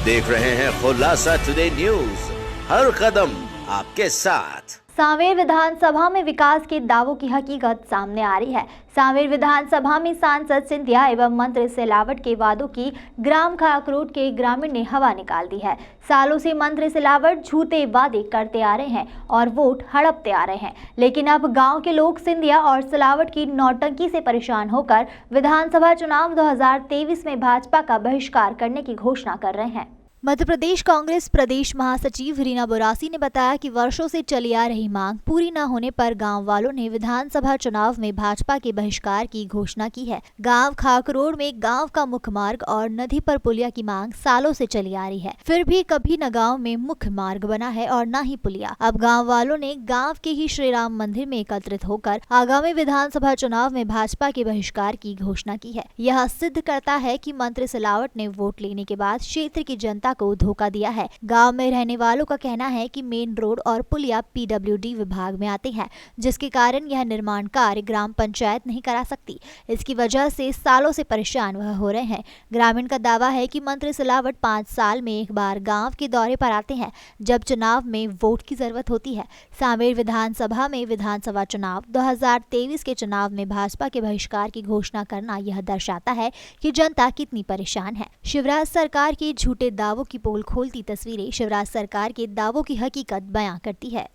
देख रहे हैं खुलासा टुडे न्यूज, हर कदम आपके साथ। सांवेर विधानसभा में विकास के दावों की हकीकत सामने आ रही है। सांवेर विधानसभा में सांसद सिंधिया एवं मंत्री सिलावट के वादों की ग्राम खाकरोट के ग्रामीण ने हवा निकाल दी है। सालों से मंत्री सिलावट झूठे वादे करते आ रहे हैं और वोट हड़पते आ रहे हैं, लेकिन अब गांव के लोग सिंधिया और सिलावट की नौटंकी से परेशान होकर विधानसभा चुनाव 2023 में भाजपा का बहिष्कार करने की घोषणा कर रहे हैं। मध्य प्रदेश कांग्रेस प्रदेश महासचिव रीना बोरासी ने बताया कि वर्षों से चली आ रही मांग पूरी न होने पर गांव वालों ने विधानसभा चुनाव में भाजपा के बहिष्कार की घोषणा की है। गांव खाकरोड में गांव का मुख्य मार्ग और नदी पर पुलिया की मांग सालों से चली आ रही है, फिर भी कभी न गांव में मुख्य मार्ग बना है और न ही पुलिया। अब गाँव वालों ने गाँव के ही श्री राम मंदिर में एकत्रित होकर आगामी विधानसभा चुनाव में भाजपा के बहिष्कार की घोषणा की है। यह सिद्ध करता है कि मंत्री सिलावट ने वोट लेने के बाद क्षेत्र की जनता को धोखा दिया है। गांव में रहने वालों का कहना है कि मेन रोड और पुलिया पीडब्ल्यूडी विभाग में आते हैं, जिसके कारण यह निर्माण कार्य ग्राम पंचायत नहीं करा सकती। इसकी वजह से सालों से परेशान वह हो रहे हैं। ग्रामीण का दावा है कि मंत्री सिलावट 5 साल में एक बार गांव के दौरे पर आते हैं, जब चुनाव में वोट की जरूरत होती है। सांवेर विधानसभा में विधानसभा चुनाव 2023 के चुनाव में भाजपा के बहिष्कार की घोषणा करना यह दर्शाता है कि जनता कितनी परेशान है। शिवराज सरकार के झूठे दावों की पोल खोलती तस्वीरें शिवराज सरकार के दावों की हकीकत बयां करती है।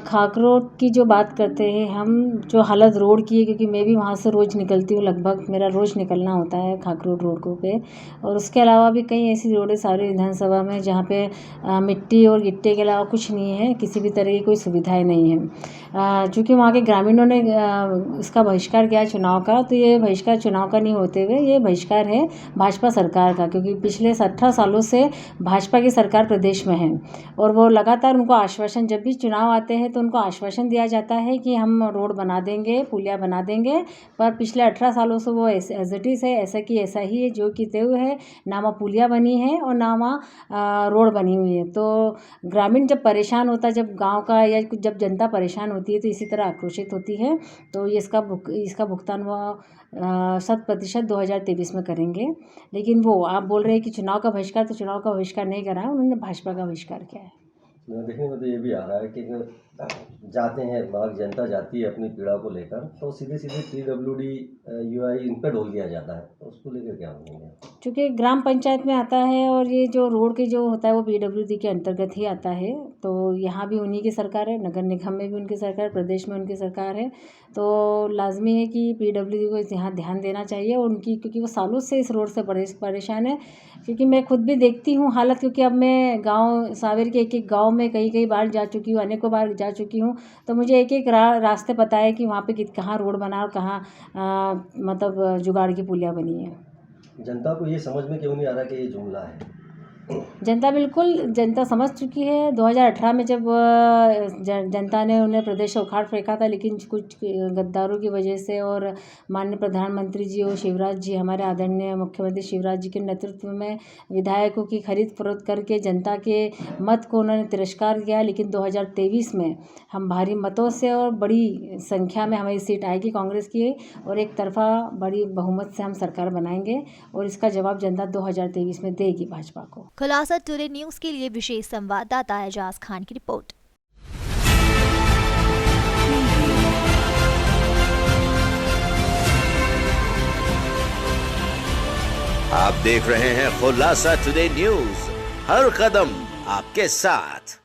खाकरोट की जो बात करते हैं हम, जो हालत रोड की है, क्योंकि मैं भी वहाँ से रोज़ निकलती हूँ, लगभग मेरा रोज़ निकलना होता है खाकरोट रोड को पे। और उसके अलावा भी कई ऐसी रोड है सारी विधानसभा में जहाँ पे मिट्टी और गिट्टे के अलावा कुछ नहीं है, किसी भी तरह की कोई सुविधाएं नहीं है। चूँकि वहाँ के ग्रामीणों ने इसका बहिष्कार किया चुनाव का, तो ये बहिष्कार चुनाव का नहीं होते हुए ये बहिष्कार है भाजपा सरकार का, क्योंकि पिछले 18 सालों से भाजपा की सरकार प्रदेश में है और वो लगातार उनको आश्वासन, जब भी चुनाव आते हैं तो उनको आश्वासन दिया जाता है कि हम रोड बना देंगे, पुलिया बना देंगे, पर पिछले 18 सालों से वो एज इट इज़ है, ऐसा कि ऐसा ही है जो कि तय है। ना वहाँ पुलिया बनी है और ना वहाँ रोड बनी हुई है। तो ग्रामीण जब परेशान होता है, जब गाँव का या जब जनता परेशान होती है तो इसी तरह आक्रोशित होती है। तो ये इसका भुगतान वो 100% 2023 में करेंगे। लेकिन वो आप बोल रहे हैं कि चुनाव का बहिष्कार, तो चुनाव का बहिष्कार नहीं करा है, उन्होंने भाजपा का बहिष्कार किया है। देखने में तो ये भी आ रहा है कि जाते हैं बाहर, जनता जाती है अपनी पीड़ा को लेकर, तो सीधे पीडब्ल्यूडी यूआई इन पर ढोल दिया जाता है, तो उसको लेकर क्या बोलेंगे? चूँकि ग्राम पंचायत में आता है और ये जो रोड के जो होता है वो पीडब्ल्यूडी के अंतर्गत ही आता है, तो यहाँ भी उन्हीं की सरकार है, नगर निगम में भी उनकी सरकार, प्रदेश में उनकी सरकार है। तो लाजमी है कि पीडब्ल्यूडी को यहाँ ध्यान देना चाहिए उनकी, क्योंकि वो सालों से इस रोड से परेशान है। क्योंकि मैं खुद भी देखती हूँ हालत, क्योंकि अब मैं गाँव सांवेर के एक गाँव में कई बार जा चुकी हूँ, अनेकों बार जा चुकी हूँ, तो मुझे एक रास्ते पता है कि वहाँ पे कहाँ रोड बना और कहाँ मतलब जुगाड़ की पुलिया बनी है। जनता को ये समझ में क्यों नहीं आ रहा कि ये जुमला है? जनता समझ चुकी है। 2018 में जब जनता ने उन्हें प्रदेश से उखाड़ फेंका था, लेकिन कुछ गद्दारों की वजह से और माननीय प्रधानमंत्री जी और शिवराज जी, हमारे आदरणीय मुख्यमंत्री शिवराज जी के नेतृत्व में विधायकों की खरीद फरोख्त करके जनता के मत को उन्होंने तिरस्कार किया। लेकिन 2023 में हम भारी मतों से और बड़ी संख्या में हमारी सीट आएगी कांग्रेस की, और एक तरफा बड़ी बहुमत से हम सरकार बनाएंगे और इसका जवाब जनता 2023 में देगी भाजपा को। खुलासा टुडे न्यूज के लिए विशेष संवाददाता एजाज खान की रिपोर्ट। आप देख रहे हैं खुलासा टुडे न्यूज, हर कदम आपके साथ।